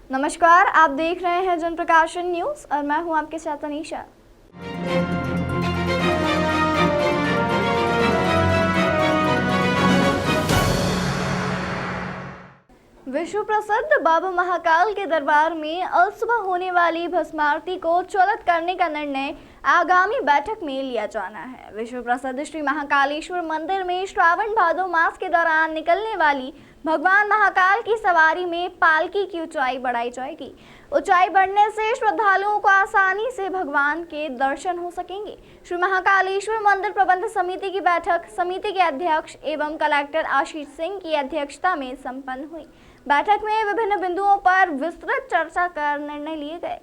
नमस्कार, आप देख रहे हैं जन प्रकाशन न्यूज और मैं हूं आपके साथ अनीशा। विश्व प्रसिद्ध बाबा महाकाल के दरबार में अल सुबह होने वाली भस्म आरती को चलत करने का निर्णय आगामी बैठक में लिया जाना है। विश्व प्रसिद्ध श्री महाकालेश्वर मंदिर में श्रावण भादो मास के दौरान निकलने वाली भगवान महाकाल की सवारी में पालकी की ऊंचाई बढ़ाई जाएगी। ऊंचाई बढ़ने से श्रद्धालुओं को आसानी से भगवान के दर्शन हो सकेंगे। श्री महाकालेश्वर मंदिर प्रबंध समिति की बैठक समिति के अध्यक्ष एवं कलेक्टर आशीष सिंह की अध्यक्षता में संपन्न हुई। बैठक में विभिन्न बिंदुओं पर विस्तृत चर्चा कर निर्णय लिए गए।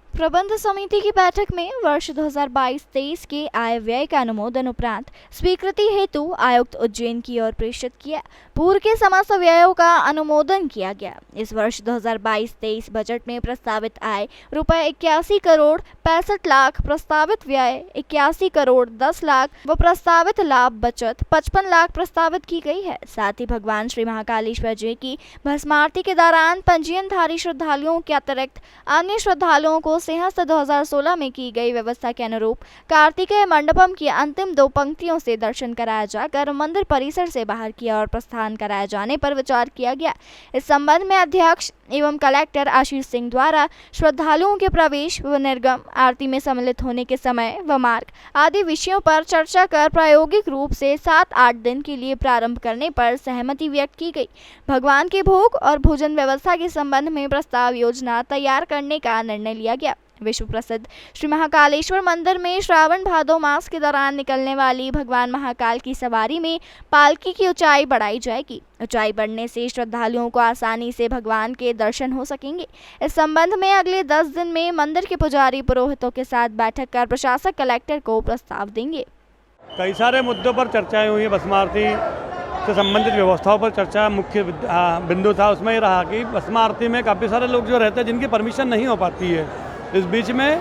प्रबंध समिति की बैठक में वर्ष 2022-23 के आय व्यय का अनुमोदन उपरांत स्वीकृति हेतु आयुक्त उज्जैन की ओर प्रेषित किया। पूर्व के समस्त व्ययों का अनुमोदन किया गया। इस वर्ष 2022-23 बजट में प्रस्तावित आय रुपए 81 करोड़ 65 लाख, प्रस्तावित व्यय 81 करोड़ 10 लाख व प्रस्तावित लाभ बचत 55 लाख प्रस्तावित की गई है। साथ ही भगवान श्री महाकालेश्वर जी की भस्म आरती के दौरान पंजीयनधारी श्रद्धालुओं के अतिरिक्त अन्य श्रद्धालुओं को सिंहस्थ 2016 में की गई व्यवस्था के अनुरूप कार्तिकेय मंडपम की अंतिम 2 पंक्तियों से दर्शन कराया जाकर मंदिर परिसर से बाहर की ओर प्रस्थान कराए जाने पर विचार किया गया। इस संबंध में अध्यक्ष एवं कलेक्टर आशीष सिंह द्वारा श्रद्धालुओं के प्रवेश व निर्गम, आरती में सम्मिलित होने के समय व मार्ग आदि विषयों पर चर्चा कर प्रायोगिक रूप से 7-8 दिन के लिए प्रारंभ करने पर सहमति व्यक्त की गई। भगवान के भोग और भोजन व्यवस्था के संबंध में प्रस्ताव योजना तैयार करने का निर्णय लिया गया। विश्व प्रसिद्ध श्री महाकालेश्वर मंदिर में श्रावण भादो मास के दौरान निकलने वाली भगवान महाकाल की सवारी में पालकी की ऊंचाई बढ़ाई जाएगी। ऊंचाई बढ़ने से श्रद्धालुओं को आसानी से भगवान के दर्शन हो सकेंगे। इस संबंध में अगले 10 दिन में मंदिर के पुजारी पुरोहितों के साथ बैठक कर प्रशासक कलेक्टर को प्रस्ताव देंगे। कई सारे मुद्दों पर चर्चाएं हुई। भस्म आरती से संबंधित व्यवस्थाओं पर चर्चा मुख्य बिंदु था। उसमें ये रहा कि भस्म आरती में काफ़ी सारे लोग जो रहते हैं जिनकी परमिशन नहीं हो पाती है। इस बीच में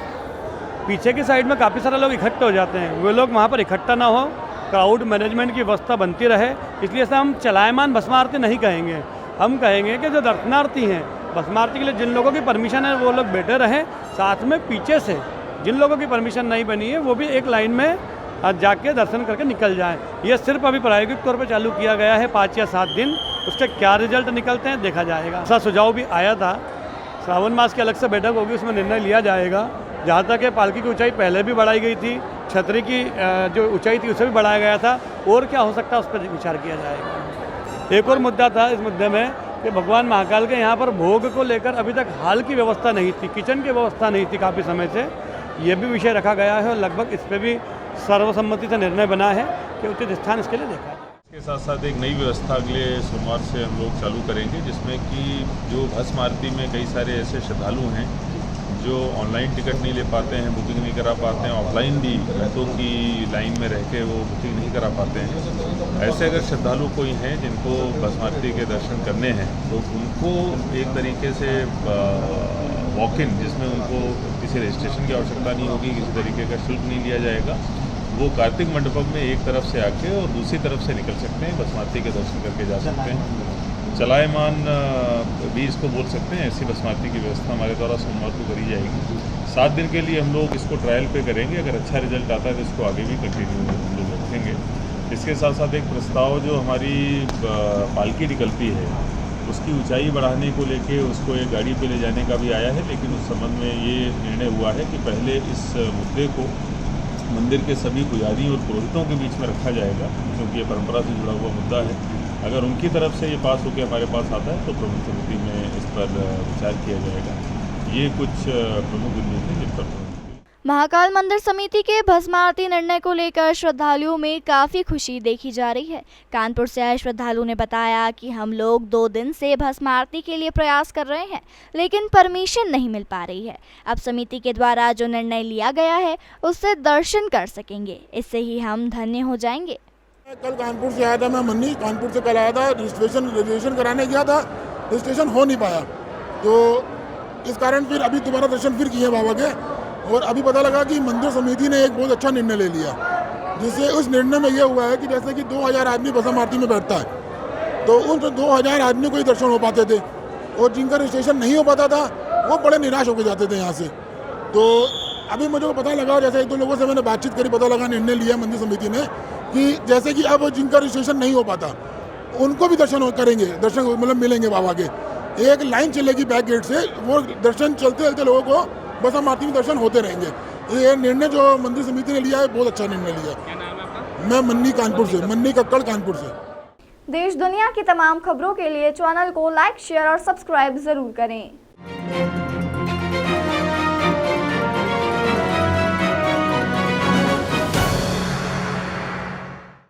पीछे की साइड में काफ़ी सारे लोग इकट्ठे हो जाते हैं। वे लोग वहाँ पर इकट्ठा ना हो, क्राउड मैनेजमेंट की व्यवस्था बनती रहे। इसलिए से हम चलायमान भस्म आरती नहीं कहेंगे। हम कहेंगे कि जो दर्शनार्थी हैं, भस्म आरती के लिए जिन लोगों की परमिशन है वो लोग बैठे रहें। साथ में पीछे से जिन लोगों की परमिशन नहीं बनी है वो भी एक लाइन में जाके दर्शन करके निकल जाएं। ये सिर्फ अभी प्रायोगिक तौर पर चालू किया गया है 5 या 7 दिन। उसके क्या रिजल्ट निकलते हैं देखा जाएगा। ऐसा सुझाव भी आया था। श्रावण मास की अलग से बैठक होगी, उसमें निर्णय लिया जाएगा। जहाँ तक है पालकी की ऊंचाई पहले भी बढ़ाई गई थी, छतरी की जो ऊंचाई थी उसे भी बढ़ाया गया था। और क्या हो सकता है उस पर विचार किया जाएगा। एक और मुद्दा था इस मुद्दे में कि भगवान महाकाल के यहाँ पर भोग को लेकर अभी तक हाल की व्यवस्था नहीं थी, किचन की व्यवस्था नहीं थी काफ़ी समय से। ये भी विषय रखा गया है और लगभग इस पर भी सर्वसम्मति से निर्णय बना है कि उचित स्थान इसके लिए देखा जाए। इसके साथ साथ एक नई व्यवस्था अगले सोमवार से हम लोग चालू करेंगे, जिसमें कि जो भस्म आरती में कई सारे ऐसे श्रद्धालु हैं जो ऑनलाइन टिकट नहीं ले पाते हैं, बुकिंग नहीं करा पाते हैं, ऑफलाइन भी घंटों की लाइन में रह के वो बुकिंग नहीं करा पाते हैं। ऐसे अगर श्रद्धालु कोई हैं जिनको भस्म आरती के दर्शन करने हैं तो उनको एक तरीके से वॉक इन, जिसमें उनको किसी रजिस्ट्रेशन की आवश्यकता नहीं होगी, किसी तरीके का शुल्क नहीं लिया जाएगा। वो कार्तिक मंडपम में एक तरफ से आके और दूसरी तरफ से निकल सकते हैं, भस्म आरती के दर्शन करके जा सकते हैं। चलायमान भी इसको बोल सकते हैं। ऐसी भस्म आरती की व्यवस्था हमारे द्वारा सोमवार को करी जाएगी। 7 दिन के लिए हम लोग इसको ट्रायल पे करेंगे। अगर अच्छा रिजल्ट आता है तो इसको आगे भी कंटिन्यू हम लोग रखेंगे। इसके साथ साथ एक प्रस्ताव जो हमारी पालकी निकलती है उसकी ऊंचाई बढ़ाने को लेके उसको एक गाड़ी पे ले जाने का भी आया है, लेकिन उस संबंध में ये निर्णय हुआ है कि पहले इस मुद्दे को मंदिर के सभी पुजारी और पुरोहितों के बीच में रखा जाएगा, क्योंकि ये परंपरा से जुड़ा हुआ मुद्दा है। अगर उनकी तरफ से ये पास होकर हमारे पास आता है तो प्रबंध समिति में इस पर विचार किया जाएगा। ये कुछ प्रमुख बिंदु थे जिन पर महाकाल मंदिर समिति के भस्म आरती निर्णय को लेकर श्रद्धालुओं में काफी खुशी देखी जा रही है। कानपुर से आए श्रद्धालु ने बताया कि हम लोग 2 दिन से भस्म आरती के लिए प्रयास कर रहे हैं, लेकिन परमिशन नहीं मिल पा रही है। अब समिति के द्वारा जो निर्णय लिया गया है उससे दर्शन कर सकेंगे, इससे ही हम धन्य हो जाएंगे। कल कानपुर से आया था, मैं मन्नी कानपुर से कल आया था, रजिस्ट्रेशन कराने गया था, रजिस्ट्रेशन हो नहीं पाया, तो इस कारण फिर अभी दोबारा दर्शन फिर किए बाबा के। और अभी पता लगा कि मंदिर समिति ने एक बहुत अच्छा निर्णय ले लिया, जिससे उस निर्णय में यह हुआ है कि जैसे कि 2000 आदमी भस्म आरती में बैठता है, तो उन 2000 आदमी को ही दर्शन हो पाते थे। और जिनका रजिस्ट्रेशन नहीं हो पाता था वो बड़े निराश होकर जाते थे यहाँ से। तो अभी मुझे को पता लगा, जैसे एक दो लोगों से मैंने बातचीत करी, पता लगा, निर्णय लिया मंदिर समिति ने कि जैसे कि अब जिनका रजिस्ट्रेशन नहीं हो पाता उनको भी दर्शन करेंगे, दर्शन मतलब मिलेंगे बाबा के। एक लाइन चलेगी बैक गेट से, वो दर्शन चलते चलते लोगों को भस्म आरती में दर्शन होते रहेंगे। ये निर्णय जो मंदिर समिति ने लिया है बहुत अच्छा निर्णय लिया। क्या नाम है आपका? मैं मन्नी कानपुर से, मन्नी कक्कड़ कानपुर से। देश दुनिया की तमाम खबरों के लिए चैनल को लाइक, शेयर और सब्सक्राइब जरूर करें।